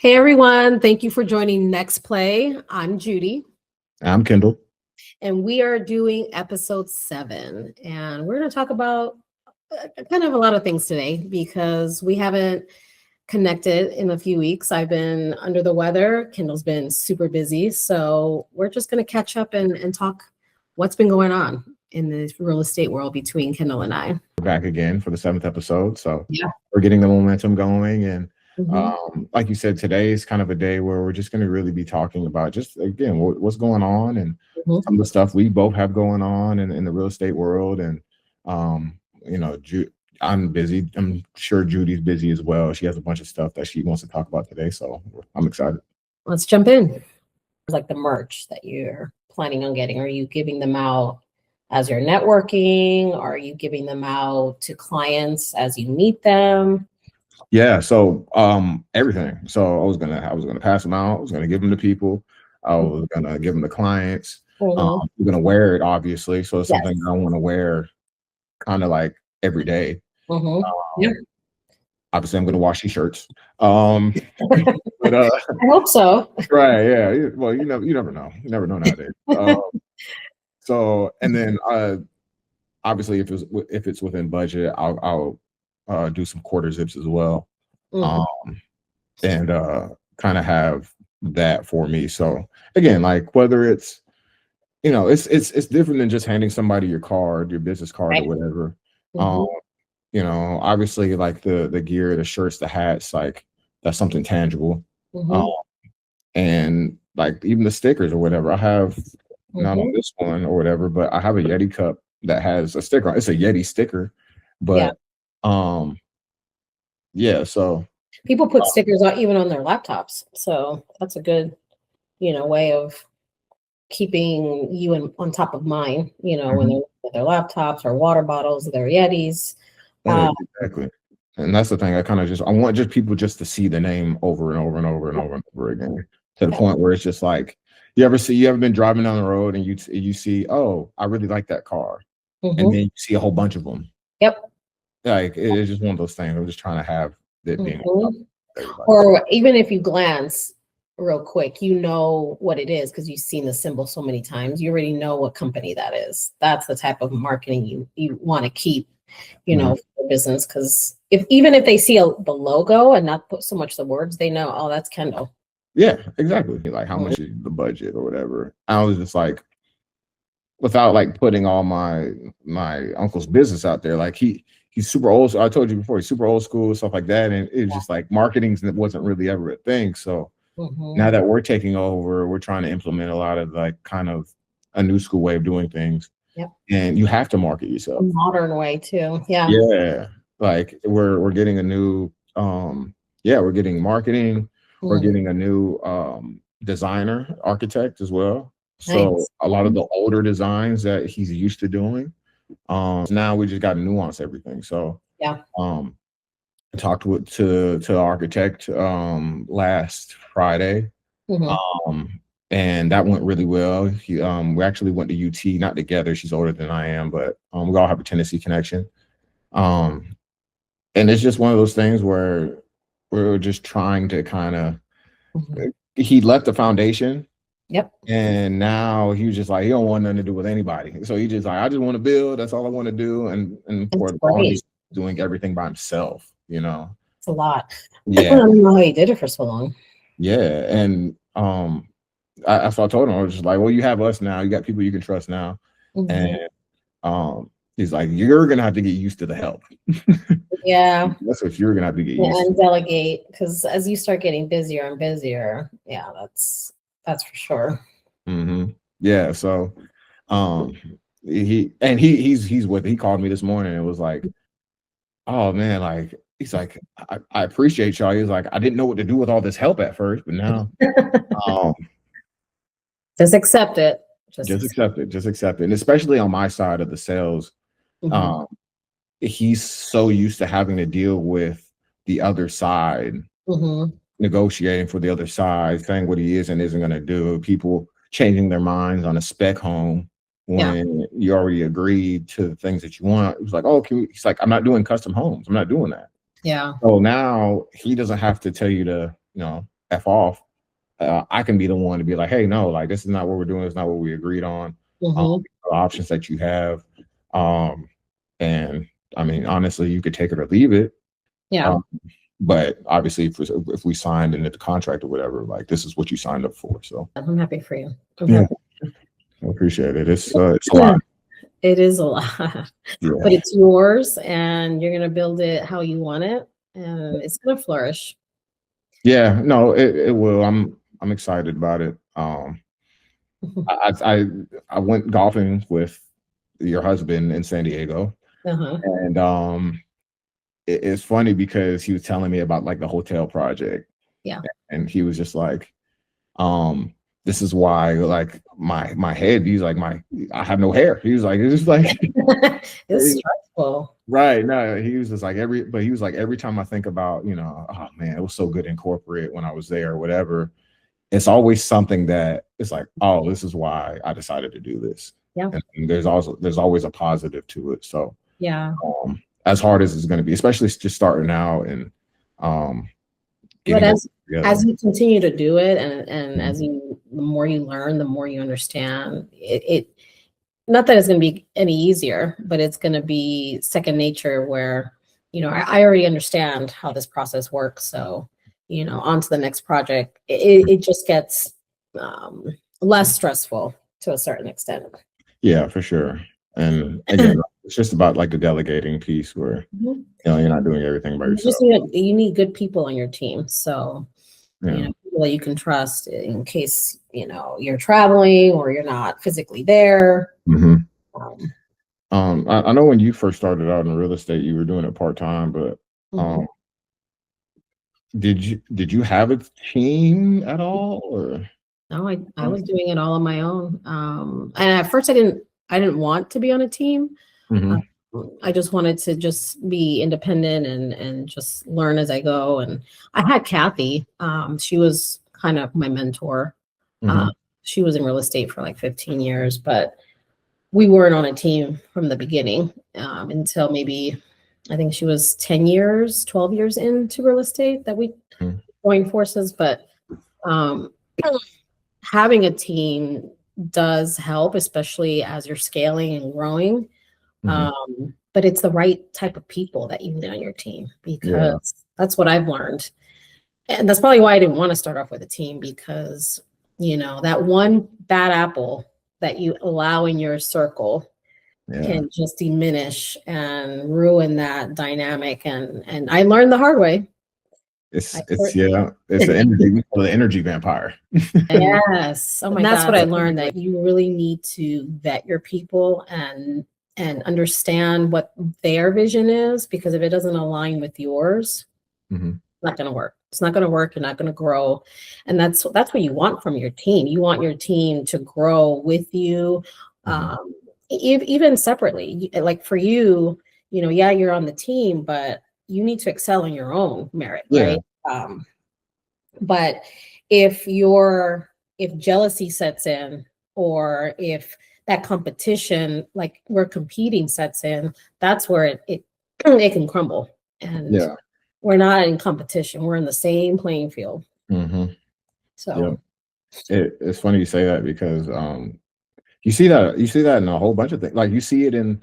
Hey everyone, thank you for joining Next Play. I'm Judy, I'm Kendall. and we are doing episode 7. And we're going to talk about kind of a lot of things today because we haven't connected in a few weeks. I've been under the weather, Kendall's been super busy. So we're just going to catch up and talk what's been going on in the real estate world between Kendall and I. We're back again for the 7th episode. So Yeah. we're getting the momentum going. And Mhm. like you said, today is kind of a day where we're just going to really be talking about just, again, what's going on and Mhm. some of the stuff we both have going on in the real estate world. And, I'm busy. I'm sure Judy's busy as well. She has a bunch of stuff that she wants to talk about today. So I'm excited. Let's jump in. Like the merch that you're planning on getting, are you giving them out as you're networking? Are you giving them out to clients as you meet them? Yeah, so everything. So I was gonna pass them out. I was gonna give them to people. I was gonna give them to clients. Mhm. I'm gonna wear it, obviously. So it's Yes. something I want to wear kind of like every day. Mhm. Yeah. Um, Obviously, I'm gonna wash these shirts. Um, but I hope so. right, yeah. Well, you never know. You never know nowadays. So and then obviously, if it's within budget, I'll do some quarter zips as well. Mhm. Um, and kind of have that for me. So again, like whether it's it's different than just handing somebody your card, your business card or Right. whatever. Um, Mhm. Obviously like the gear, the shirts, the hats, like that's something tangible. Um, Mhm. and like even the stickers or whatever. I have not on Mhm. this one or whatever, but I have a Yeti cup that has a sticker on. It's a Yeti sticker, Yeah. but um yeah, so People put stickers on even on their laptops. So that's a good, way of keeping you on top of mind, when mhm. they're with their laptops or water bottles, their Yetis. Yeah, exactly. And that's the thing. I want just people just to see the name over and over and over and over and over again to the Yeah. point where it's just like you ever been driving down the road and you see, oh, I really like that car, and Mhm. then you see a whole bunch of them. Yep. Like it's just one of those things. I'm just trying to have it being on top Mhm. of everybody. Or even if you glance real quick, you know what it is because you've seen the symbol so many times. You already know what company that is. That's the type of marketing you want to keep, Mhm. for business. Because even if they see the logo and not put so much the words, they know, oh, that's Kendall. Yeah, exactly. Like how Mhm. much is the budget or whatever. I was just like, without like putting all my uncle's business out there. Like he's super old. So I told you before, he's super old school, stuff like that. And it's just like marketing wasn't really ever a thing. So Mhm. now that we're taking over, we're trying to implement a lot of like kind of a new school way of doing things. Yep. And you have to market A yourself. modern way too. Yeah. Yeah. Like we're getting a new we're getting marketing, we're Mhm. getting a new designer, architect as well. So Nice. a lot of the older designs that he's used to doing, now we just got to nuance everything. So Yeah. um I talked to the architect last Friday. Mhm. Um and that went really well. We actually went to UT, not together. She's older than I am, but we all have a Tennessee connection. Um and it's just one of those things where we're just trying to kind of Mhm. he left the foundation Yep. and now he was just like he don't want nothing to do with anybody. So he just like I just want to build, that's all I want to do. And for It's the great. longest doing everything by himself, you know. It's a lot. I Yeah, don't know how he did it for so long. yeah. And that's what I told him. I was just like, well, you have us now, you got people you can trust now. Mhm. And he's like, you're gonna have to get used to the help. Yeah. That's what you're gonna have to get used to. And delegate because as you start getting busier and busier, yeah, that's for sure. Yeah, so um he's with he called me this morning and was like, oh man, like he's like, I appreciate y'all. He's like, I didn't know what to do with all this help at first, but now um Just accept it. Just just accept. accept it, just accept it. And especially on my side of the sales, Mhm. um he's so used to having to deal with the other side, Mhm. negotiating for the other side, saying what he is and isn't going to do, people changing their minds on a spec home Yeah. when you already agreed to the things that you want. It was like, oh, he's like, I'm not doing custom homes. I'm not doing that. Yeah. So now he doesn't have to tell you to, F off, I can be the one to be like, hey, no, like this is not what we're doing. It's not what we agreed on. Mm-hmm. The options that you have. And I mean, honestly, you could take it or leave it. Yeah. But obviously, if we signed into the contract or whatever, like this is what you signed up for. So I'm happy for you. yeah, I appreciate it. It's a lot. It is a lot, Yeah. but it's yours, and you're gonna build it how you want it, and it's gonna flourish. Yeah, no, it will. I'm excited about it. I went golfing with your husband in San Diego, and it's funny because he was telling me about like the hotel project. Yeah. And he was just like, this is why like my head, he's like I have no hair. He was like, it's just like it's stressful. Right. No, he was just like every time I think about, oh man, it was so good in corporate when I was there or whatever, it's always something that it's like, oh, this is why I decided to do this. Yeah. And there's always a positive to it. So yeah. As hard as it's going to be, especially just starting out and but as you continue to do it and the more you learn, the more you understand it not that it's going to be any easier, but it's going to be second nature where, I already understand how this process works. So, on to the next project, it just gets less stressful to a certain extent. Yeah, for sure. And again, it's just about like the delegating piece where, you're not doing everything by yourself. You need good people on your team. So, people that you can trust in case, you're traveling or you're not physically there. I know when you first started out in real estate, you were doing it part-time, but did you have a team at all, or? No, I was doing it all on my own. And at first I didn't want to be on a team. I just wanted to just be independent and just learn as I go. And I had Kathy. She was kind of my mentor. She was in real estate for like 15 years, but we weren't on a team from the beginning until maybe, I think she was 12 years into real estate that we joined forces. But having a team does help, especially as you're scaling and growing. But it's the right type of people that you need on your team, because that's what I've learned. And that's probably why I didn't want to start off with a team, because, that one bad apple that you allow in your circle can just diminish and ruin that dynamic. And I learned the hard way. It's the energy vampire. Yes. And that's what I learned, that you really need to vet your people and understand what their vision is, because if it doesn't align with yours, it's not going to work. It's not going to work. You're not going to grow. And that's what you want from your team. You want your team to grow with you, even separately. Like for you, you're on the team, but you need to excel in your own merit, right? But if jealousy sets in, or if that competition, like we're competing, sets in, that's where it can crumble. And we're not in competition. We're in the same playing field. So it's funny you say that, because you see that in a whole bunch of things. Like you see it in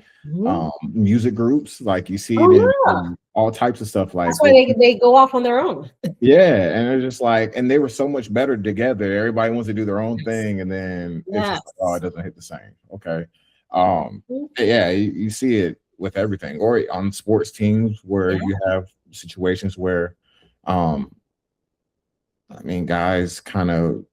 music groups, like you see it in all types of stuff. Like that's why they go off on their own. And it's just like, and they were so much better together. Everybody wants to do their own thing, and then it's just like, oh, it doesn't hit the same. Okay. You see it with everything, or on sports teams where you have situations where guys kind of,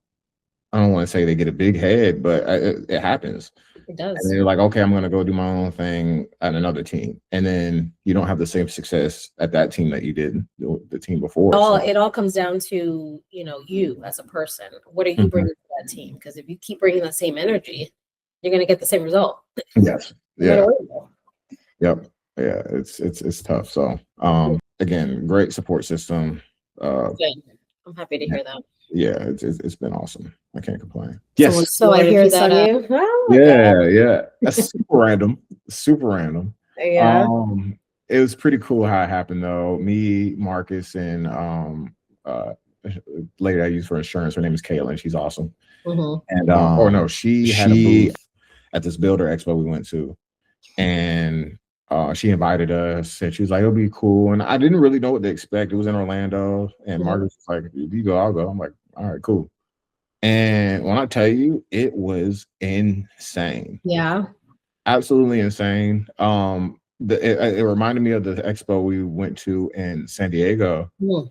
I don't want to say they get a big head, but it happens. It does. And they're like, okay, I'm going to go do my own thing at another team. And then you don't have the same success at that team that you did the team before. It all comes down to, you as a person. What are you bringing to that team? Because if you keep bringing the same energy, you're going to get the same result. Yes. Yeah. Yep. Yeah. It's tough. So, again, great support system. Good. I'm happy to hear that. Yeah, it's been awesome. I can't complain. Yes. So I hear that. Yeah. That's super random. Yeah. It was pretty cool how it happened though. Me, Marcus, and lady I use for insurance. Her name is Kaylin. She's awesome. Mhm. And or no, she had a booth at this builder expo we went to, and she invited us, and she was like, "It'll be cool." And I didn't really know what to expect. It was in Orlando, and Mhm. Margaret was like, "If you go, I'll go." I'm like, "All right, cool." And when I tell you, it was insane. Yeah. Absolutely insane. It reminded me of the expo we went to in San Diego, Mm.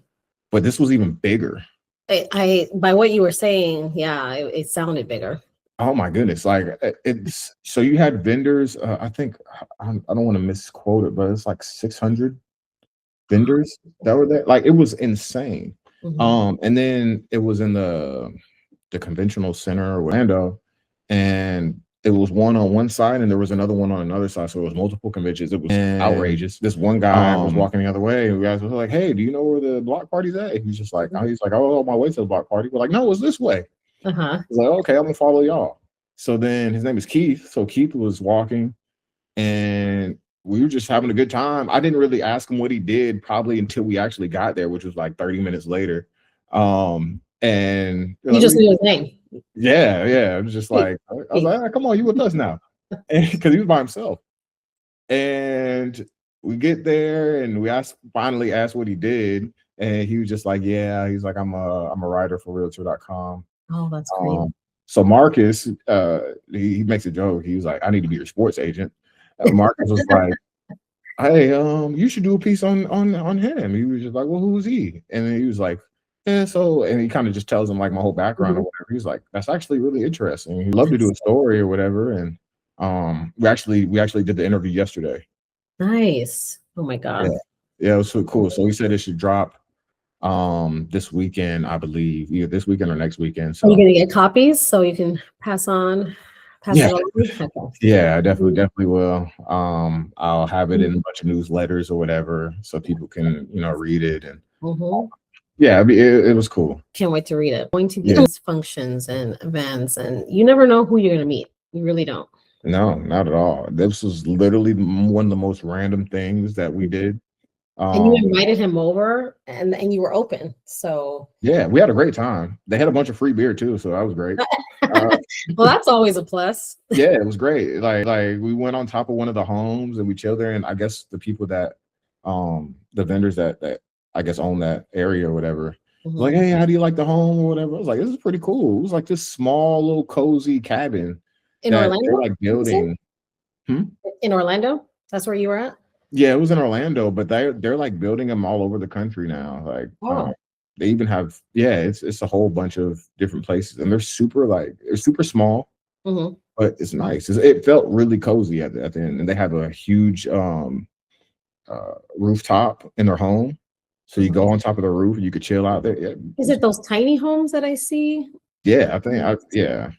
but this was even bigger. I by what you were saying, yeah, it sounded bigger. Oh my goodness! Like it's so you had vendors. I think I don't want to misquote it, but it's like 600 vendors that were there. Like it was insane. Mhm. And then it was in the conventional center of Orlando, and it was one on one side and there was another one on another side. So it was multiple conventions. It was outrageous. This one guy was walking the other way, and we guys were like, "Hey, do you know where the block party's at?" He's just like, he's like, "Oh, on my way to the block party." We're like, "No, it's this way." Uh-huh. He's like, "Okay, I'm gonna follow y'all." So then his name is Keith. So Keith was walking, and we were just having a good time. I didn't really ask him what he did probably until we actually got there, which was like 30 minutes later. And You just knew his name. yeah, it was just like I was like, "Ah, come on, you with us now," because he was by himself. And we get there, and we finally asked what he did, and he was just like, "Yeah," he's like, I'm a writer for Realtor.com." Oh, that's great. So Marcus, he makes a joke. He was like, "I need to be your sports agent." Marcus was like, "Hey, you should do a piece on him." He was just like, "Well, who's he?" And then he was like, "Yeah, so," and he kind of just tells him like my whole background or whatever. He's like, "That's actually really interesting." He'd love to do a story or whatever. And we actually did the interview yesterday. Nice. Oh my God. Yeah, it was so cool. So he said it should drop this weekend, I believe, either this weekend or next weekend. Are So you gonna get copies so you can pass it yeah, along? Okay. yeah, I definitely will. I'll have it in a bunch of newsletters or whatever, so people can read it. And Mhm. yeah, it was cool. Can't wait to read it. Going to be Yeah. these functions and events, and you never know who you're gonna meet. You really don't. No, not at all. This was literally one of the most random things that we did. And you invited him over, and you were open. So Yeah, we had a great time. They had a bunch of free beer too, so that was great. well, that's always a plus. Yeah, it was great. Like we went on top of one of the homes and we chilled there. And I guess the people that the vendors that I guess own that area or whatever, like, "Hey, how do you like the home?" or whatever. I was like, "This is pretty cool." It was like this small little cozy cabin In that Orlando? they're like building. In Orlando? That's where you were at? Yeah, it was in Orlando, but they're like building them all over the country now. Like they even have it's a whole bunch of different places, and they're super small, but it's nice. It felt really cozy at the end, and they have a huge rooftop in their home, so you go on top of the roof and you could chill out there. Yeah. Is it those tiny homes that I see? Yeah, I think yeah.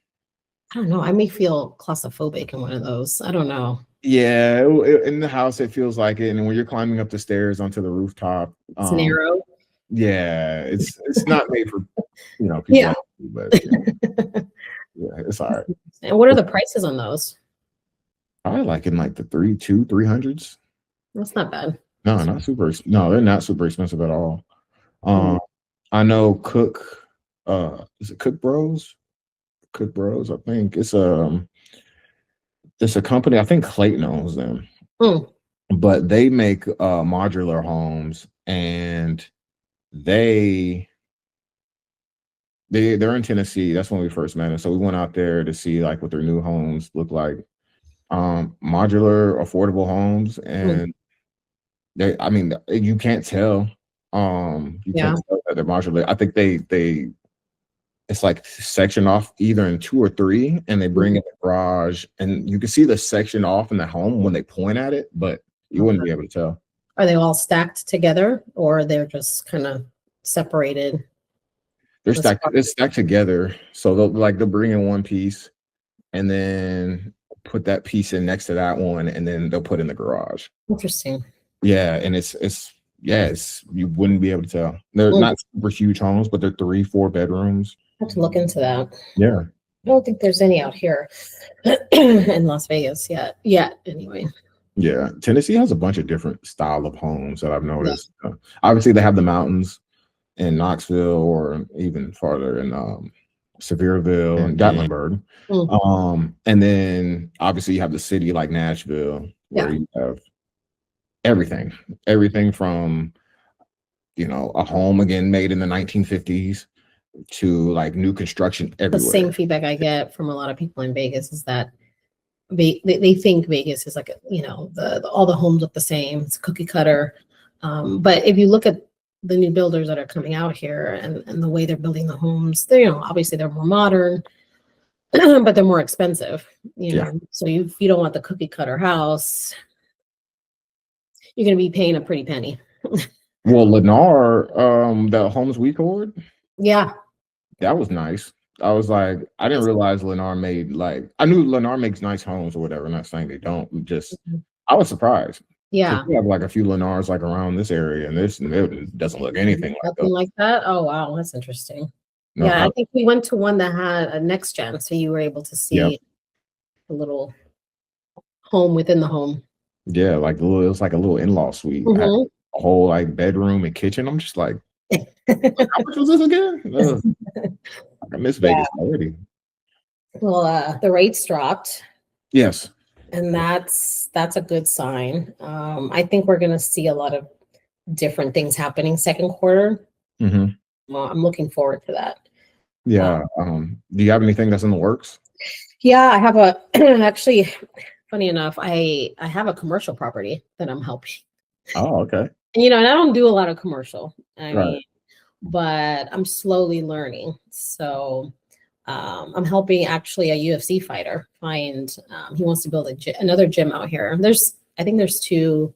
I don't know. I may feel claustrophobic in one of those. I don't know. Yeah, in the house it feels like it, and when you're climbing up the stairs onto the rooftop, It's narrow. yeah, it's not made for people. Yeah. But yeah, it's all right. And what are the prices on those? I like in like the 300s. That's not bad. No, not super. No, they're not super expensive at all. I know Cook. Is it Cook Bros? Cook Bros. I think it's a company. I think Clayton owns them, but they make modular homes, and they're in Tennessee. That's when we first met them. So we went out there to see like what their new homes look like. Modular, affordable homes, and you can't tell. You can't tell that they're modular. I think they it's like sectioned off either in 2 or 3, and they bring in the garage, and you can see the section off in the home when they point at it, but you wouldn't be able to tell. Are they all stacked together, or they're just kind of separated? They're stacked together. So they'll bring in one piece and then put that piece in next to that one, and then they'll put in the garage. Interesting. Yeah, and it's you wouldn't be able to tell. They're not super huge homes, but they're 3-4 bedrooms. I have to look into that. Yeah. I don't think there's any out here in Las Vegas yet. Anyway. Yeah, Tennessee has a bunch of different style of homes that I've noticed. Obviously, they have the mountains, in Knoxville or even farther in Sevierville and Gatlinburg. And then obviously you have the city like Nashville where you have everything from, you know, a home again made in the 1950s to like new construction everywhere. The same feedback I get from a lot of people in Vegas is that they think Vegas is like, you know, all the homes look the same. It's cookie cutter. But if you look at the new builders that are coming out here and the way they're building the homes, they're, you know, obviously they're more modern, but they're more expensive, you know. So if you don't want the cookie cutter house, you're going to be paying a pretty penny. Well, Lennar, the homes we toured, that was nice. I was like, I didn't realize Lennar made, like, I knew Lennar makes nice homes or whatever. I'm not saying they don't. Just, I was surprised. Yeah, we have like a few Lennars like around this area, and it doesn't look anything like that. Oh wow, that's interesting. No, I think we went to one that had a next gen, so you were able to see a little home within the home. Yeah, like it was like a little in-law suite, a whole like bedroom and kitchen. I'm just like, how much was this again? I miss Vegas already. Well, the rates dropped. Yes. And that's a good sign. I think we're going to see a lot of different things happening second quarter. Well, I'm looking forward to that. Yeah. Do you have anything that's in the works? Yeah, I have actually, funny enough, I have a commercial property that I'm helping. Oh, okay. You know, and I don't do a lot of commercial. I mean, but I'm slowly learning. So I'm helping actually a UFC fighter find, he wants to build another gym out here. I think there's 2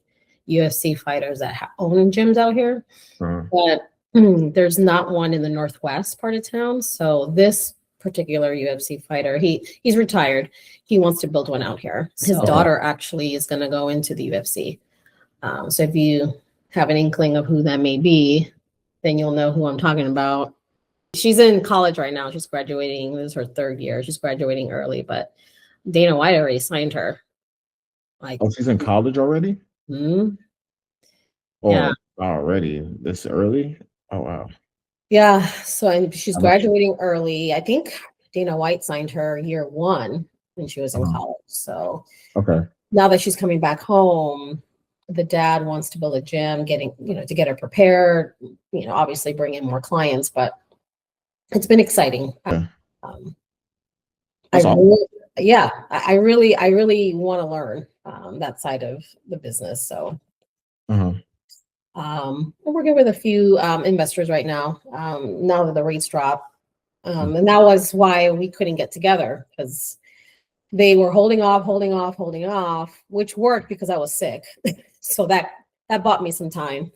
UFC fighters that own gyms out here, but there's not one in the northwest part of town. So this particular UFC fighter, he's retired. He wants to build one out here. His daughter actually is going to go into the UFC. So if you have an inkling of who that may be, then you'll know who I'm talking about. She's in college right now. She's graduating. This is her 3rd year. She's graduating early, but Dana White already signed her. Like, she's in college already? Oh, yeah. Already this early? Oh, wow. Yeah. So she's graduating early. I think Dana White signed her year 1 when she was in college. So now that she's coming back home, the dad wants to build a gym, to get her prepared, obviously bring in more clients, but it's been exciting. I really want to learn that side of the business. So I'm working with a few investors right now. Now that the rates drop, and that was why we couldn't get together, because they were holding off, which worked because I was sick. So that bought me some time.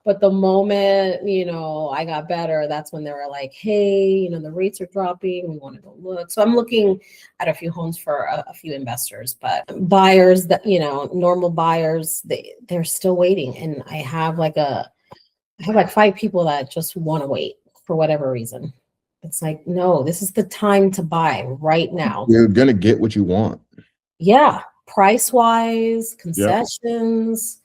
But the moment, I got better, that's when they were like, hey, the rates are dropping. We want to go look. So I'm looking at a few homes for a few investors, but buyers that, normal buyers, they're still waiting. And I have like 5 people that just want to wait for whatever reason. It's like, no, this is the time to buy right now. You're going to get what you want. Yeah. Price wise, concessions.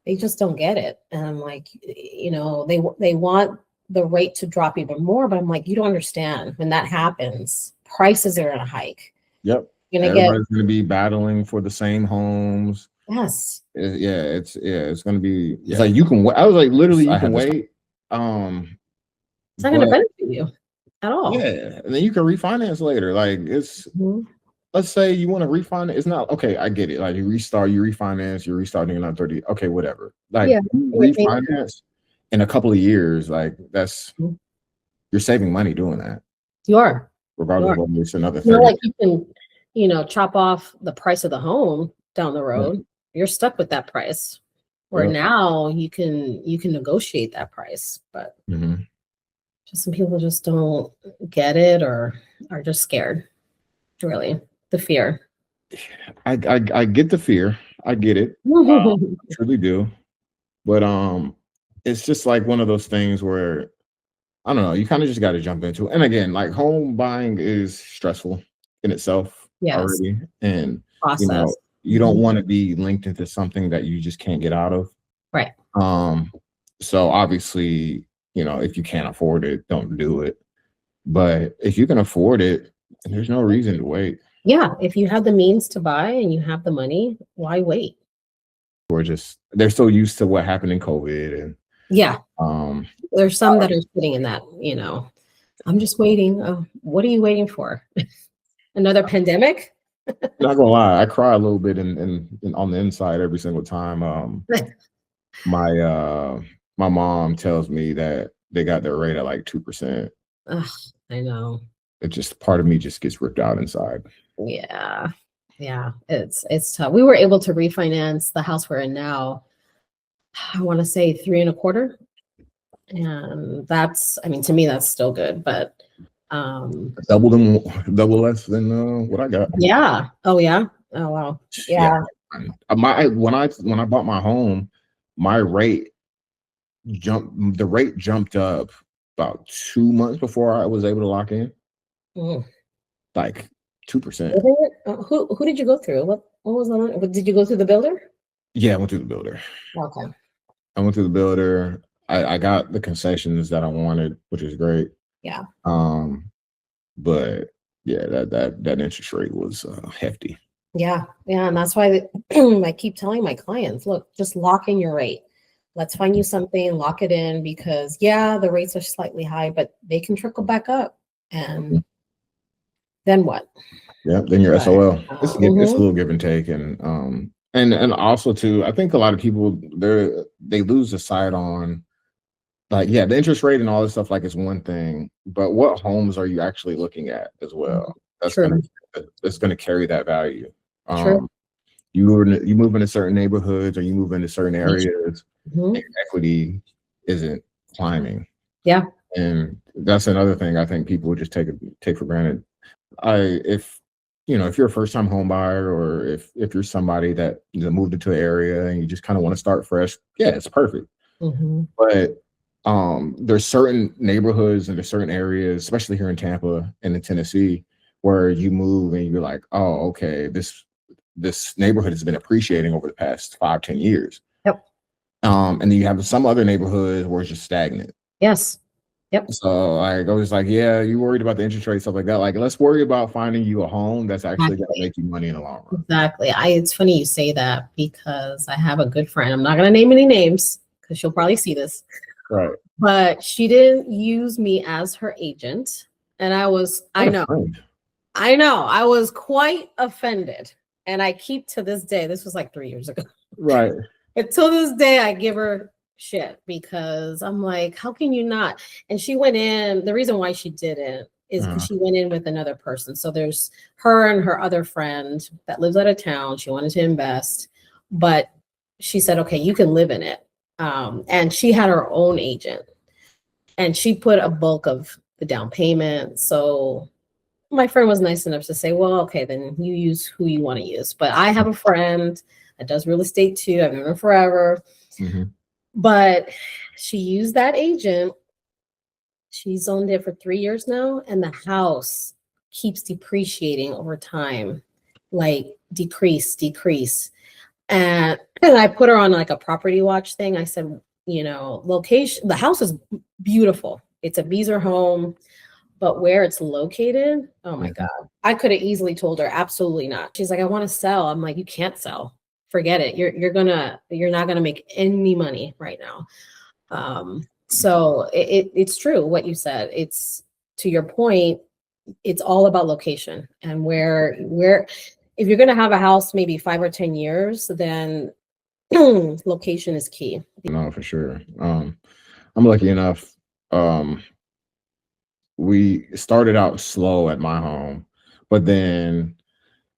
They just don't get it. And I'm like, they want the rate to drop even more, but I'm like, you don't understand. When that happens, prices are going to hike. Yep. Everybody's going to be battling for the same homes. Yes. It's going to be, it's like, you can wait. I was like, literally, you can wait. It's not going to benefit you at all. Yeah. And then you can refinance later. Like it's, let's say you want to refinance. It's not okay. I get it. Like you refinance, you're restarting another 30. Okay, whatever. Like you refinance in a couple of years, like you're saving money doing that. You are. Regardless of whether it's another 30. Like you can, chop off the price of the home down the road. You're stuck with that price. Where now you can negotiate that price, but just some people just don't get it or are just scared. Really. The fear. I get the fear. I get it. I truly do. But it's just like one of those things where I don't know, you kind of just got to jump into it. And again, like home buying is stressful in itself already. And you don't want to be linked into something that you just can't get out of. Right. So obviously if you can't afford it, don't do it. But if you can afford it, there's no reason to wait. Yeah, if you have the means to buy and you have the money, why wait? They're so used to what happened in COVID, and Yeah, um there's some that are sitting in that, I'm just waiting. Oh, what are you waiting for? Another pandemic? not gonna lie, I cry a little bit on the inside every single time. My mom tells me that they got their rate at like 2%. Ugh, I know. It just part of me just gets ripped out inside. Yeah. Yeah, it's tough. We were able to refinance the house we're in now. I want to say 3.25. And that's, I mean, to me, that's still good, but Double less than what I got. yeah. Oh yeah. Oh wow. Yeah. When I bought my home, my rate jumped up about 2 months before I was able to lock in. Mm. Like 2%. Who did you go through? What was the one? Did you go through the builder? Yeah, I went through the builder. Okay. I went through the builder. I got the concessions that I wanted, which is great. Yeah. But yeah, that interest rate was hefty. Yeah. Yeah. And that's why I keep telling my clients, look, just lock in your rate. Let's find you something, lock it in, because yeah, the rates are slightly high, but they can trickle back up. And then what? Yeah, then you're SOL. It's a Mhm. little give and take, and also too, I think a lot of people they lose the sight on, like, yeah, the interest rate and all this stuff, like, is one thing, but what homes are you actually looking at as well? True. That's gonna carry that value. True. You move into certain neighborhoods, or you move into certain areas, Mhm. and equity isn't climbing. Yeah. And that's another thing I think people just take for granted. If you're a first time home buyer, or if you're somebody that moved into an area and you just kind of want to start fresh, yeah, it's perfect. Mhm. But there's certain neighborhoods and there's certain areas, especially here in Tampa and in Tennessee, where you move and you're like, oh, okay, this neighborhood has been appreciating over the past 5-10 years. Yep. And then you have some other neighborhoods where it's just stagnant. Yes. Yep. So I was like, yeah, you worried about the interest rate, stuff like that. Like, let's worry about finding you a home that's actually going to make you money in the long run. Exactly. It's funny you say that, because I have a good friend. I'm not going to name any names because she'll probably see this. Right. But she didn't use me as her agent. And I know, I was quite offended. And I keep to this day, this was like 3 years ago. Right. Until this day, I give her shit, because I'm like, how can you not? And she went in. The reason why she didn't is because she went in with another person. So there's her and her other friend that lives out of town. She wanted to invest, but she said, okay, you can live in it. And she had her own agent, and she put a bulk of the down payment. So my friend was nice enough to say, well, okay, then you use who you want to use. But I have a friend that does real estate too. I've known her forever. Mm-hmm. But she used that agent. She's owned it for 3 years now, and the house keeps depreciating over time, like decrease. And I put her on like a property watch thing. I said, location, the house is beautiful. It's a Beazer home, but where it's located, oh my God, I could have easily told her, absolutely not. She's like, I want to sell. I'm like, you can't sell. Forget it. You're not gonna make any money right now. So it's true what you said. It's, to your point, it's all about location, and where if you're gonna have a house maybe 5 or 10 years, then location is key. No, for sure. I'm lucky enough. We started out slow at my home, but then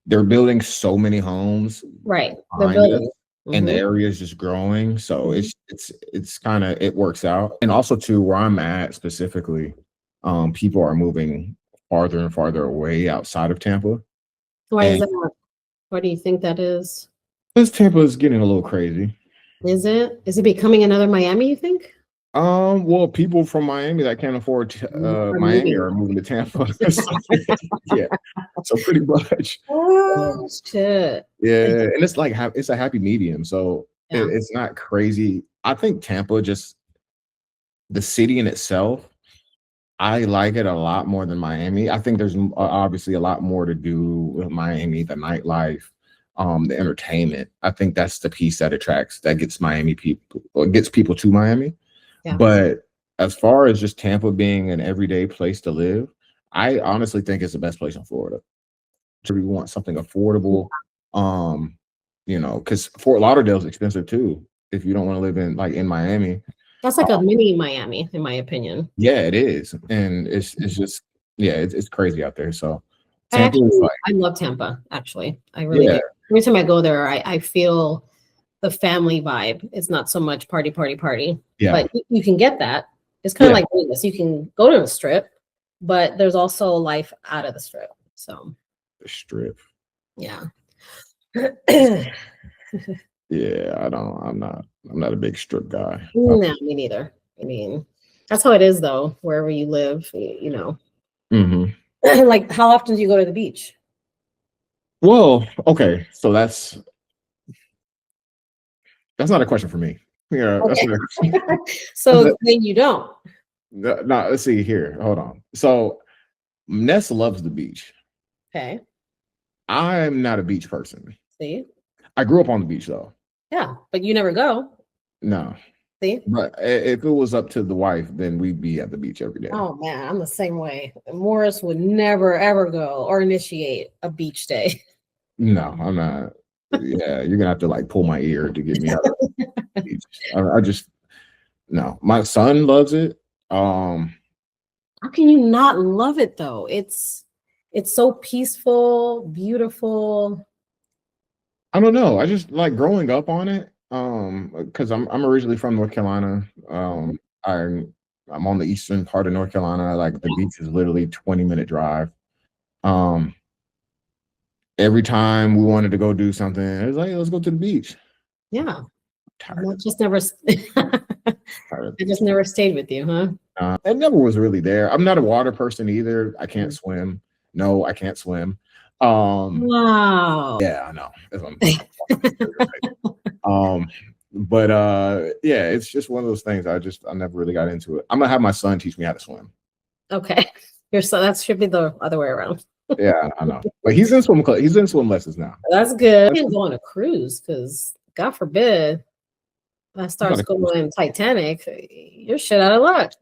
they're building so many homes, right? They're building. And the area is just growing, so it's kind of, it works out. And also too, where I'm at specifically, people are moving farther and farther away outside of Tampa. Why is that? What do you think that is? Because Tampa is getting a little crazy. Is it becoming another Miami, you think? Well, people from Miami that can't afford Miami are moving to Tampa. Yeah, so pretty much. Oh shit! Yeah, and it's like it's a happy medium, so it's not crazy. I think Tampa just the city in itself, I like it a lot more than Miami. I think there's obviously a lot more to do with Miami, the nightlife, the entertainment. I think that's the piece that gets Miami people, or gets people to Miami. Yeah. But as far as just Tampa being an everyday place to live, I honestly think it's the best place in Florida. So we want something affordable, because Fort Lauderdale is expensive too. If you don't want to live in Miami, That's like a mini Miami, in my opinion. yeah, it is, and it's just it's crazy out there. So Tampa is like, I love Tampa. Actually, I really yeah, do. Every time I go there, I feel the family vibe. It's not so much party, yeah, but you can get that. It's kind of yeah. like Vegas. You can go to the strip, but there's also life out of the strip. So The strip. yeah. Yeah, I'm not a big strip guy. No, me neither. I mean, that's how it is though, wherever you live, Mhm. Like, how often do you go to the beach? Well, okay, so that's not a question for me. Yeah, that's Okay. not a question. So then you don't. No, let's see here. Hold on. So Ness loves the beach. Okay. I'm not a beach person. See? I grew up on the beach though. Yeah, but you never go. No. See? But if it was up to the wife, then we'd be at the beach every day. Oh man, I'm the same way. Morris would never ever go or initiate a beach day. No, I'm not. Yeah, you're gonna have to like pull my ear to get me out of the beach. I just no. My son loves it. How can you not love it though? It's so peaceful, beautiful. I don't know. I just like growing up on it. Because I'm originally from North Carolina. I'm on the eastern part of North Carolina. Like the beach is literally 20-minute drive. Every time we wanted to go do something, it was like, let's go to the beach. Yeah. Tired It just never it just never stayed with you, huh? It never was really there. I'm not a water person either. I can't swim. No, I can't swim. Wow. Yeah, I know. But yeah, it's just one of those things. I never really got into it. I'm gonna have my son teach me how to swim. Okay. Your son, that should be the other way around. Yeah, I know. But he's in swim club. He's in swim lessons now. That's good. I can't go on a cruise because God forbid that starts going Titanic. You're shit out of luck.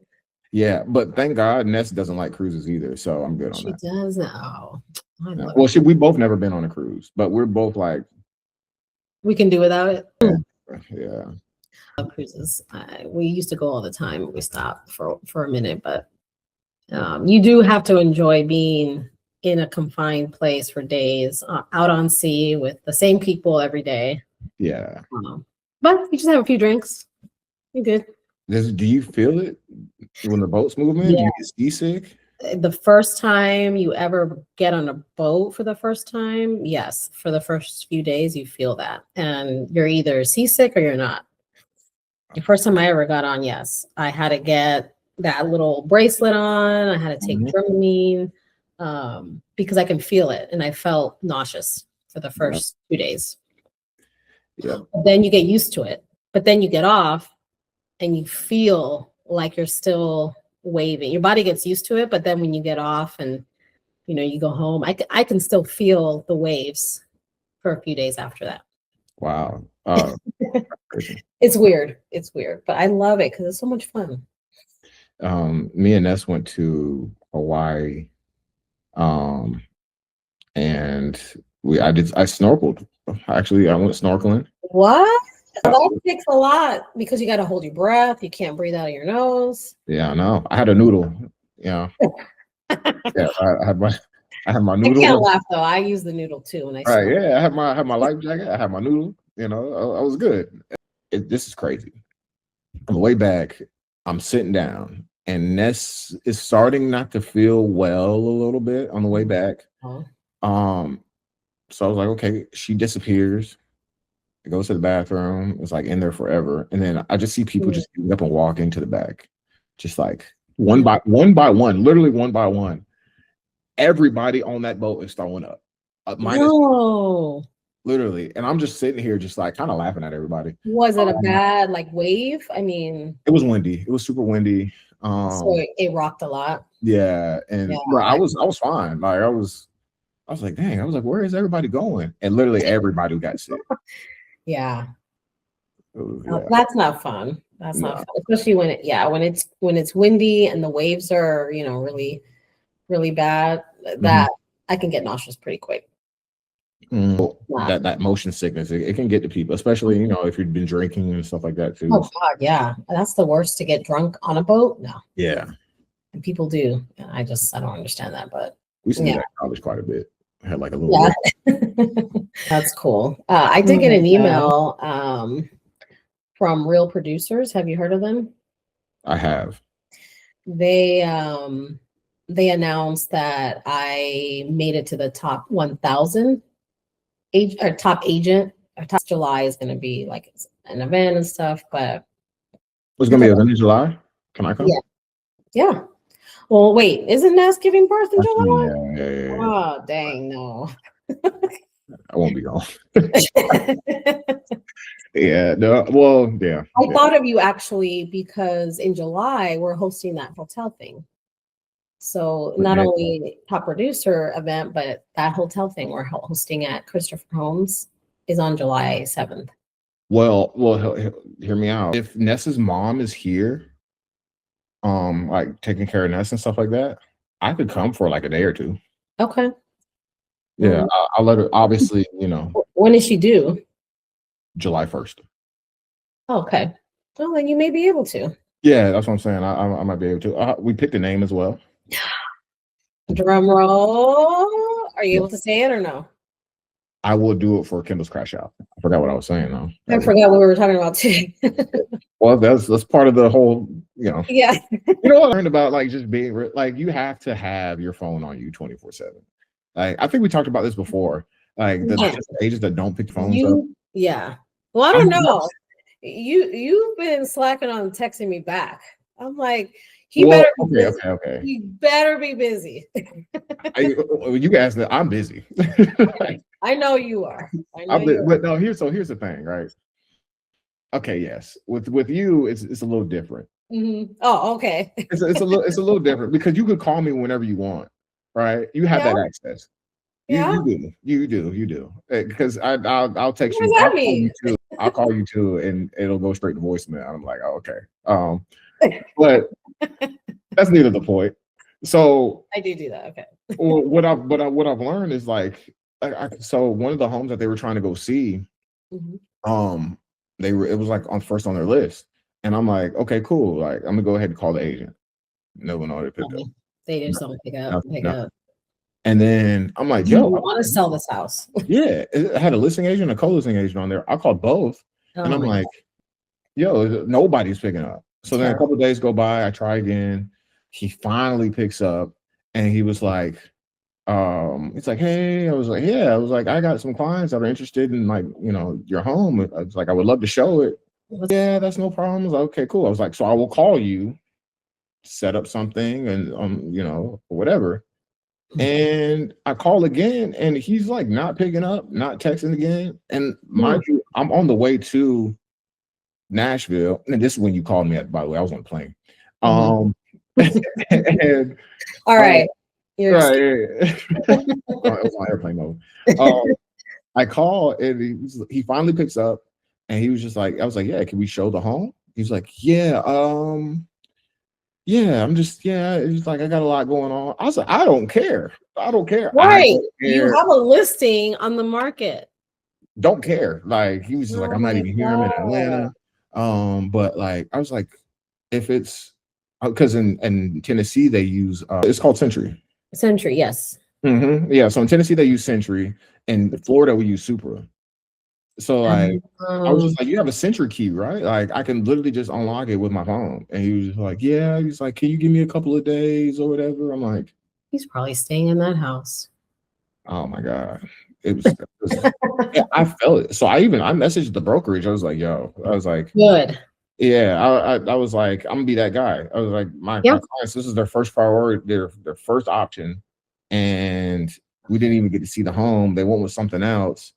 Yeah, but thank God Ness doesn't like cruises either, so I'm good on that. She does now. Yeah. Well, we both never been on a cruise, but we're both like, we can do without it. Yeah. Love cruises. We used to go all the time. We stopped for a minute, but you do have to enjoy being in a confined place for days, out on sea with the same people every day. Yeah. But you just have a few drinks. You're good. Do you feel it when the boat's moving? Yeah. Do you get seasick? The first time you ever get on a boat for the first time, yes, for the first few days, you feel that. And you're either seasick or you're not. The first time I ever got on, yes, I had to get that little bracelet on. I had to take Dramamine because I can feel it. And I felt nauseous for the first 2 days. Yeah. Then you get used to it. But then you get off and you feel like you're still waving. Your body gets used to it, but then when you get off and you go home, I can still feel the waves for a few days after that. Wow. It's weird, but I love it because it's so much fun. Me and Ness went to Hawaii, and I snorkeled. Actually, I went snorkeling. What? That takes a lot because you got to hold your breath. You can't breathe out of your nose. Yeah, I know. I had a noodle. Yeah. Yeah, I had my noodle. I can't laugh though. I use the noodle too. And yeah, I had my life jacket. I had my noodle. I was good. This is crazy. On the way back, I'm sitting down, and Ness is starting not to feel well a little bit on the way back. So I was like, okay, she disappears. It goes to the bathroom. It's like in there forever. And then I just see people just getting up and walking to the back. Just like one by one, literally one by one. Everybody on that boat is throwing up. No. literally. And I'm just sitting here, just like kind of laughing at everybody. Was it a Um, bad like wave? I mean, it was windy. It was super windy. so it rocked a lot. Yeah, and Yeah. but I was fine. Like I was like, dang, I was like, where is everybody going? And literally everybody got sick. Yeah. Yeah. That's not fun. That's No. not fun, especially when when it's windy and the waves are, really, really bad. That I can get nauseous pretty quick. That motion sickness, it can get to people, especially if you've been drinking and stuff like that too. Oh God, yeah, that's the worst, to get drunk on a boat. No, Yeah, and people do. And I don't understand that, but we used to do yeah. that in college quite a bit. I had like a little. That's cool. I did get an email from Real Producers. Have you heard of them? I have. They announced that I made it to the top 1,000 top agent. Top July is going to be like an event and stuff, but It's gonna be an event in July. Can I come? Yeah. Well, wait, isn't Nas giving birth in July? Yeah. Oh, dang, no. I won't be gone. Yeah, no, well, yeah. I thought of you actually because in July we're hosting that hotel thing. So not only top producer event, but that hotel thing we're hosting at Christopher Holmes is on July 7th. Well, hear me out. If Nessa's mom is here, like taking care of Ness and stuff like that, I could come for like a day or two. Okay. Yeah, I'll let her. Obviously, When is she due? July 1st. Okay. Well, then you may be able to. Yeah, that's what I'm saying. I might be able to. We picked a name as well. Drum roll. Are you able to say it or no? I will do it for Kendall's crash out. I forgot what I was saying though. I forgot what we were talking about today. Well, that's part of the whole, Yeah. You know what I learned about like just being like you have to have your phone on you 24/7. Like I think we talked about this before. Like the agents that don't pick phones up. Yeah. Well, I don't know. You've been slacking on texting me back. I'm like, he better be busy. Okay. He better be busy. You guys know I'm busy. I know you are. But no, here's the thing, right? Okay, yes. With you, it's a little different. Mm-hmm. Oh, okay. It's a little different because you could call me whenever you want, right? You have that access. You do. Because I'll text you. What does that mean? I'll call you too, and it'll go straight to voicemail. I'm like, oh, okay. But that's neither the point. So I do that. Okay. what I've learned is like, so one of the homes that they were trying to go see, it was like first on their list, and I'm like, okay, cool. Like I'm gonna go ahead and call the agent. No one already picked up. They just don't pick up. And then I'm like, yo, I want to sell this house. Yeah, it had a listing agent, a co-listing agent on there. I called both, and I'm like, yo, nobody's picking up. So then a couple of days go by, I try again. He finally picks up, and he was like, it's like, hey, I was like, I got some clients that are interested in like, your home. I was like, I would love to show it. Yeah, that's no problem. I was like, okay, cool. I was like, so I will call you, set up something, and whatever. And I call again, and he's like not picking up, not texting again. And mind you, I'm on the way to Nashville, and this is when you called me. By the way, I was on a plane. And, all right, right. It was on airplane mode. I call, and he finally picks up, and he was just like, I was like, yeah, can we show the home? He's like, yeah, yeah, it's like I got a lot going on. I was like, I don't care. Right. You have a listing on the market. Don't care. Like he was just like, I'm not even here. I'm in Atlanta. But like I was like, if it's because in Tennessee they use it's called Century. Century, yes. Yeah. So in Tennessee they use Century. In Florida we use Supra. So like I was just like, you have a Century key, right? Like I can literally just unlock it with my phone. And he was just like, yeah. He's like, can you give me a couple of days or whatever? I'm like, he's probably staying in that house. Oh my God. It was yeah, I felt it. So I messaged the brokerage. I was like, yo, I was like, good. Yeah, I was like, I'm gonna be that guy. I was like, my clients, this is their first priority, their first option, and we didn't even get to see the home. They went with something else.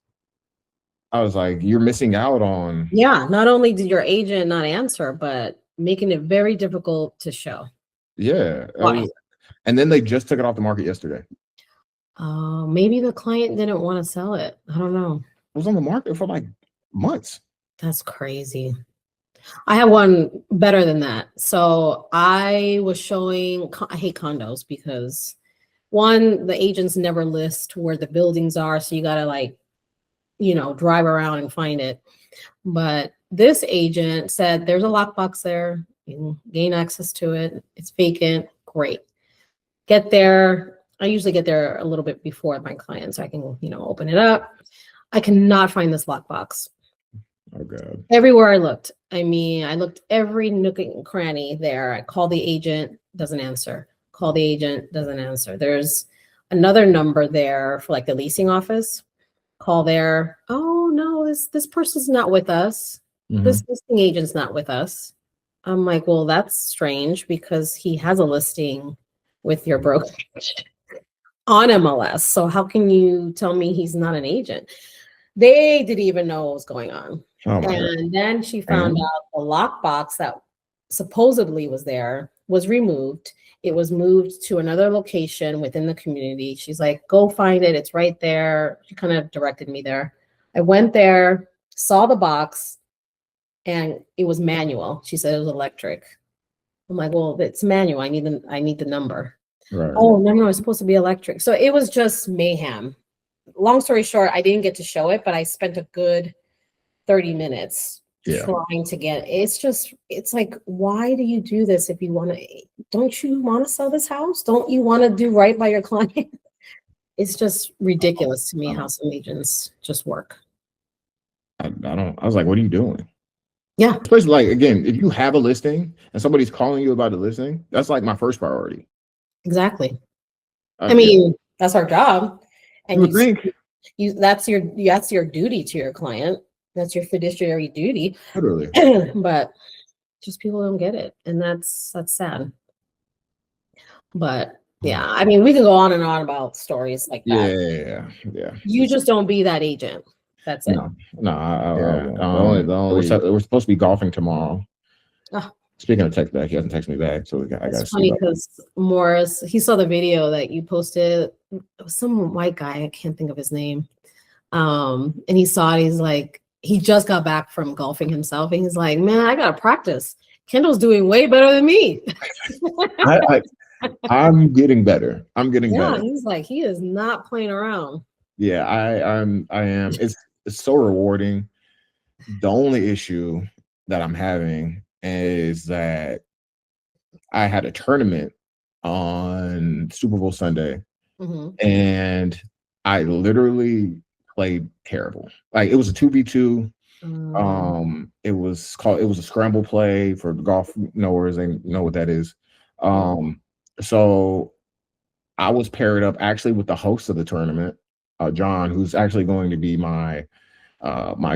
I was like, you're missing out on. Yeah, not only did your agent not answer, but making it very difficult to show. Yeah. Why? And then they just took it off the market yesterday. Maybe the client didn't want to sell it. I don't know. It was on the market for like months. That's crazy. I have one better than that. So I was showing, I hate condos because one, the agents never list where the buildings are. So you got to like, drive around and find it. But this agent said there's a lockbox there. You can gain access to it. It's vacant. Great. Get there. I usually get there a little bit before my client so I can, open it up. I cannot find this lockbox. Oh, God. Everywhere I looked. I mean, I looked every nook and cranny there. I called the agent, doesn't answer. Call the agent, doesn't answer. There's another number there for like the leasing office. Call there. Oh no, this person's not with us. This listing agent's not with us. I'm like, well, that's strange because he has a listing with your brokerage on MLS. So how can you tell me he's not an agent? They didn't even know what was going on. Oh my God. And then she found out the lockbox that supposedly was there was removed. It was moved to another location within the community. She's like, go find it. It's right there. She kind of directed me there. I went there, saw the box, and it was manual. She said it was electric. I'm like, well, it's manual. I need the number. Right. Oh, no, it's supposed to be electric. So it was just mayhem. Long story short, I didn't get to show it, but I spent a good 30 minutes trying to get it. It's like, why do you do this if you want to? Don't you want to sell this house? Don't you want to do right by your client? It's just ridiculous to me how some agents just work. I was like, what are you doing? Yeah. Especially like, again, if you have a listing and somebody's calling you about the listing, that's like my first priority. Exactly. I mean, that's our job. And that's your duty to your client. That's your fiduciary duty. Literally. But just people don't get it. And that's sad. But yeah, I mean, we can go on and on about stories like that. Yeah. You just don't be that agent. That's it. We're supposed to be golfing tomorrow. Oh. Speaking of text back, he hasn't texted me back, so I got. It's funny because Morris, he saw the video that you posted. It was some white guy, I can't think of his name. And he saw it. He's like, he just got back from golfing himself, and he's like, "Man, I gotta practice. Kendall's doing way better than me." I'm getting better. I'm getting better. Yeah, he's like, he is not playing around. Yeah, I am. It's so rewarding. The only issue that I'm having is that I had a tournament on Super Bowl Sunday, and I literally played terrible. Like, it was a 2v2. It was a scramble play for golf knowers. They know what that is. So I was paired up actually with the host of the tournament, John, who's actually going to be my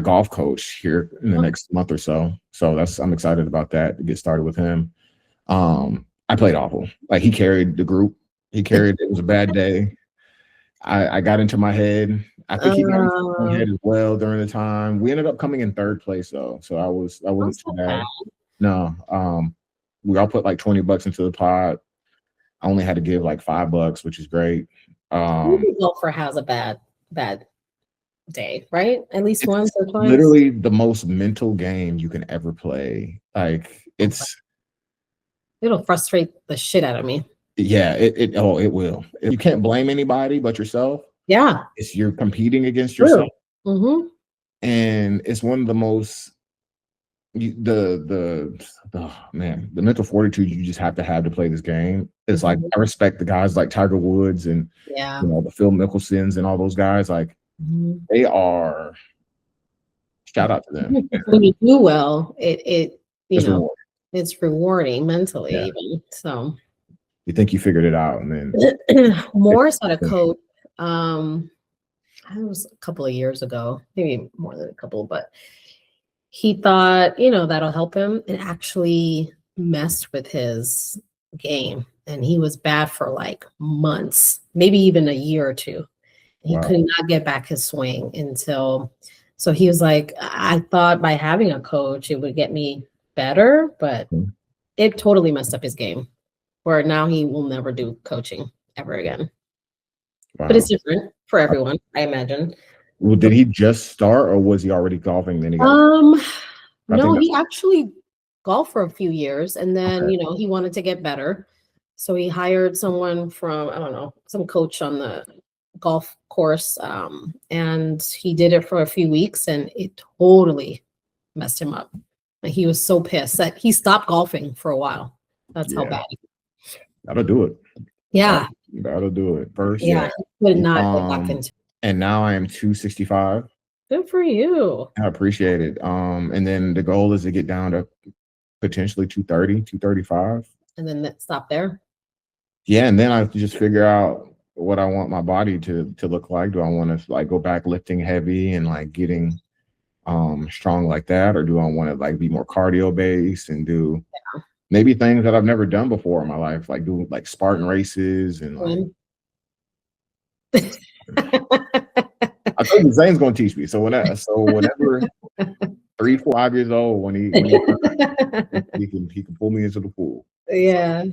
golf coach here in the next month or so. So I'm excited about that, to get started with him. I played awful. Like, he carried the group. It was a bad day. I got into my head. I think he got into my head as well during the time. We ended up coming in third place though. So I wasn't too bad. No. We all put like $20 into the pot. I only had to give like $5, which is great. Every golfer has a bad day, right? At least once or twice. Literally the most mental game you can ever play. Like, it'll frustrate the shit out of me. Yeah, it will. You can't blame anybody but yourself. Yeah. You're competing against yourself. Mm-hmm. And it's one of the most the mental fortitude you just have to play this game. It's like, I respect the guys like Tiger Woods and the Phil Mickelsons and all those guys. Like, they are, shout out to them. When you do well, it's rewarding mentally, even. So you think you figured it out, and then Morris had a coach. It was a couple of years ago, maybe more than a couple, but he thought, that'll help him. It actually messed with his game, and he was bad for like months, maybe even a year or two. He could not get back his swing until So he was like, I thought by having a coach, it would get me better, but Mhm. it totally messed up his game. Where now he will never do coaching ever again. But it's Wow. different for everyone, I imagine. Well, did he just start, or was he already golfing? Then he got. Um, I no, think he actually golfed for a few years and then, okay. he wanted to get better. So he hired someone from, I don't know, some coach on the golf course. And he did it for a few weeks and it totally messed him up. Like he was so pissed that he stopped golfing for a while. That's how Yeah, bad. that'll do it. Yeah. That'll do it. First, Yeah. yeah. He could not go back into. And now I am 265. Good for you. I appreciate it. And then the goal is to get down to potentially 230, 235. And then stop there. Yeah, and then I have to just figure out what I want my body to look like. Do I want to like go back lifting heavy and like getting strong like that, or do I want to like be more cardio based and do maybe things that I've never done before in my life, like do like Spartan races and like I told you Zane's gonna teach me. So whenever 3, 5 years old, when he can pull me into the pool. Yeah.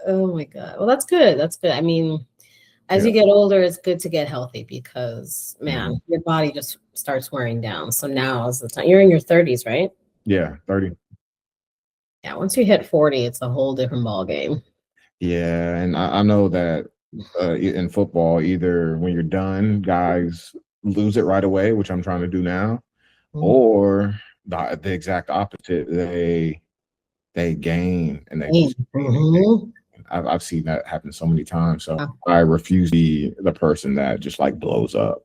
Oh my God. Well, that's good. That's good. I mean, as Yeah. you get older, it's good to get healthy because, man, Mhm. your body just starts wearing down. So now is the time. You're in your 30s, right? Yeah, 30. Yeah. Once you hit 40, it's a whole different ball game. Yeah, and I know that in football, either when you're done, guys lose it right away, which I'm trying to do now, or the exact opposite. They gain and they just Mhm. I've seen that happen so many times. So I refuse to be the person that just like blows up.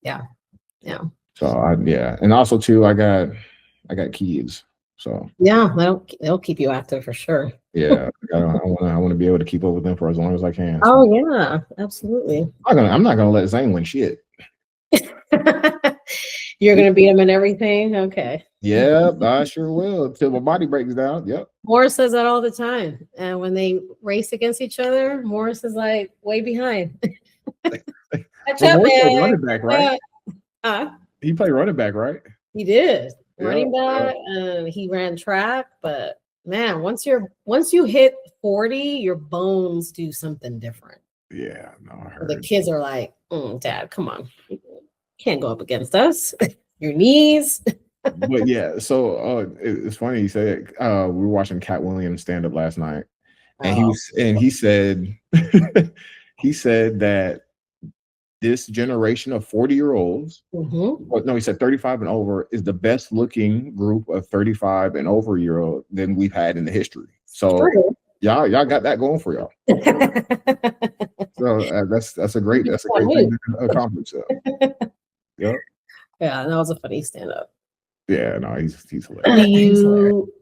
Yeah. Yeah. So and also too, I got kids. So Yeah, they'll keep you active for sure. yeah, I want to be able to keep up with them for as long as I can. So Oh yeah, absolutely. I'm not gonna let Zane win shit. You're gonna beat him in everything. Okay. Yeah, I sure will till my body breaks down. Yep. Morris says that all the time, and when they race against each other, Morris is like way behind. Catch up, man. Running back, right? Huh? He played running back, right? He did running Yeah. back, and he ran track. But man, once you hit 40, your bones do something different. Yeah, no, I heard. The kids are like, Dad, come on, you can't go up against us. Your knees. But yeah, so it's funny you say it. We were watching Cat Williams stand up last night, and he said he said that this generation of 40-year-olds, no, he said 35 and over is the best looking group of 35 and over year old than we've had in the history. So y'all got that going for y'all. So that's a great thing to accomplish. So. Yep. Yeah, that was a funny stand up. Yeah, no, he's hilarious. Do you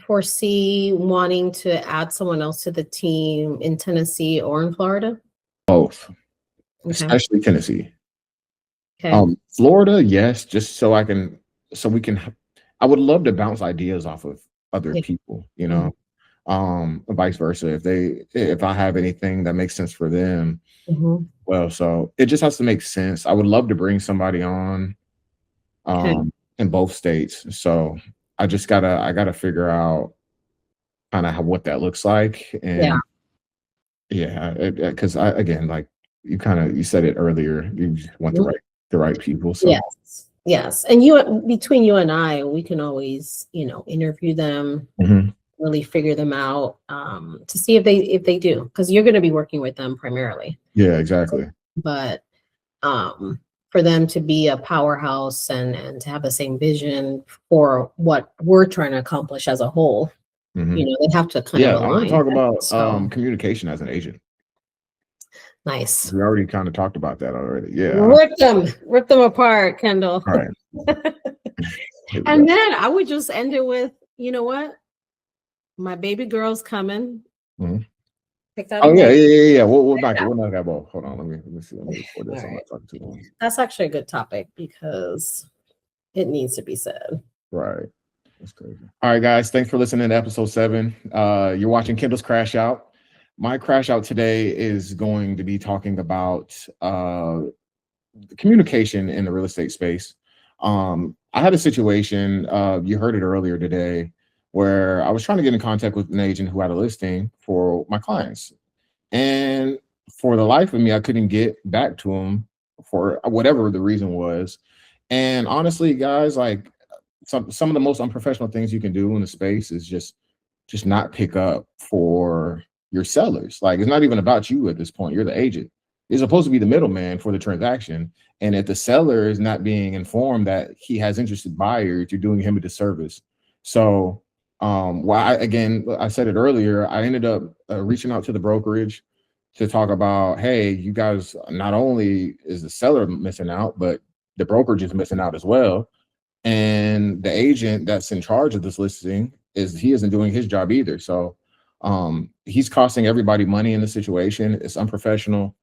foresee wanting to add someone else to the team in Tennessee or in Florida? Both, especially Tennessee. Florida, yes, just so we can. I would love to bounce ideas off of other people, vice versa. If I have anything that makes sense for them, well, so it just has to make sense. I would love to bring somebody on, in both states. So I gotta figure out kind of what that looks like, and because again, like you said it earlier, you want the right people. So yes, and between you and I, we can always interview them, really figure them out, to see if they do, because you're going to be working with them primarily. Yeah, exactly. But for them to be a powerhouse and to have the same vision for what we're trying to accomplish as a whole, they have to kind of align. I want to talk about communication as an agent. Nice. We already kind of talked about that already. Yeah. Rip them apart, Kendall. All right. And then I would just end it with, you know what? My baby girl's coming. Pick that up. Yeah. We'll knock that ball. Hold on. Let me see. Let me record this. I'm not talking too long. That's actually a good topic because it needs to be said. Right. That's crazy. All right, guys. Thanks for listening to episode 7. You're watching Kendall's Crash Out. My crash out today is going to be talking about communication in the real estate space. I had a situation, you heard it earlier today, where I was trying to get in contact with an agent who had a listing for my clients. And for the life of me, I couldn't get back to him for whatever the reason was. And honestly, guys, like some of the most unprofessional things you can do in the space is just not pick up for your sellers. Like, it's not even about you at this point. You're the agent. You're supposed to be the middleman for the transaction. And if the seller is not being informed that he has interested buyers, you're doing him a disservice. So again, I said it earlier, I ended up reaching out to the brokerage to talk about, hey, you guys, not only is the seller missing out, but the brokerage is missing out as well. And the agent that's in charge of this listing he isn't doing his job either. So he's costing everybody money in the situation. It's unprofessional.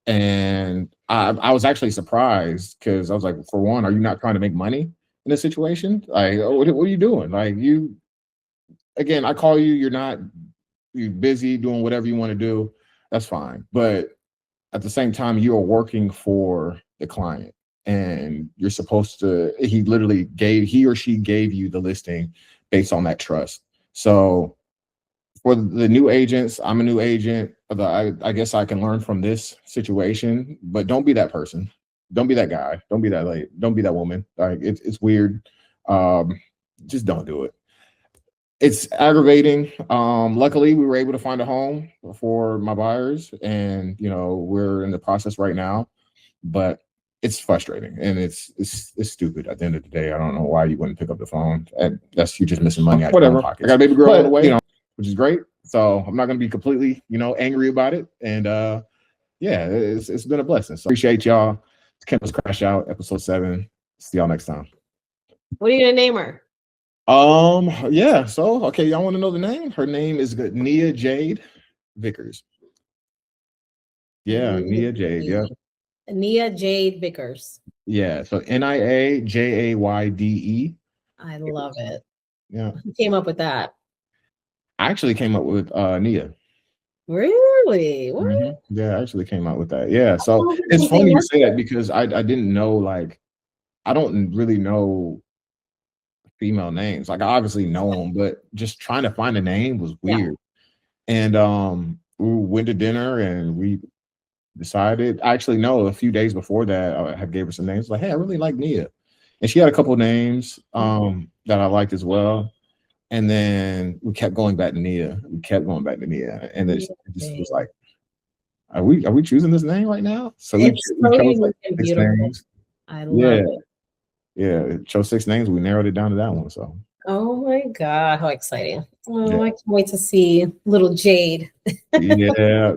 And I was actually surprised, because I was like, for one, are you not trying to make money in this situation? Like, what are you doing? Like, again, I call you, you're busy doing whatever you want to do. That's fine. But at the same time, you are working for the client, and you're supposed to, he or she gave you the listing based on that trust. So for the new agents, I'm a new agent. I guess I can learn from this situation, but don't be that person. Don't be that guy. Don't be that lady. Don't be that woman. Like, it's weird. Just don't do it. It's aggravating. Luckily, we were able to find a home for my buyers, and we're in the process right now. But it's frustrating, and it's stupid. At the end of the day, I don't know why you wouldn't pick up the phone. That's you just missing money out of your own pocket. I got a baby girl on the way, which is great. So I'm not going to be completely, angry about it. And yeah, it's been a blessing. So appreciate y'all. It's Campus Crash Out, episode 7. See y'all next time. What are you gonna name her? Yeah. So okay, y'all want to know the name? Her name is Nia Jade Vickers. Yeah, Nia Jade. Yeah. Nia Jade Vickers. Yeah. So NIAJAYDE. I love it. Yeah. Who came up with that? I actually came up with Nia. Really? What? Mm-hmm. Yeah, I actually came out with that. Yeah. So it's funny you say that, because I didn't know, like, I don't really know female names. Like, I obviously know them, but just trying to find a name was weird. Yeah. And we went to dinner and we decided, actually no, a few days before that, I had gave her some names, like, hey, I really like Nia. And she had a couple of names that I liked as well. And then we kept going back to Nia. And it just was like, are we choosing this name right now? So we chose like 6 names. I love it. Yeah, it chose 6 names. We narrowed it down to that one. So. Oh my God, how exciting. Oh, I can't wait to see little Jade. Yeah.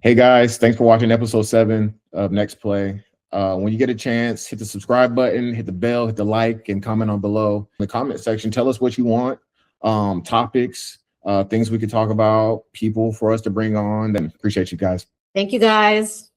Hey guys, thanks for watching episode 7 of Next Play. When you get a chance, hit the subscribe button, hit the bell, hit the like, and comment on below. In the comment section, tell us what you want, topics, things we could talk about, people for us to bring on. Then appreciate you guys. Thank you guys.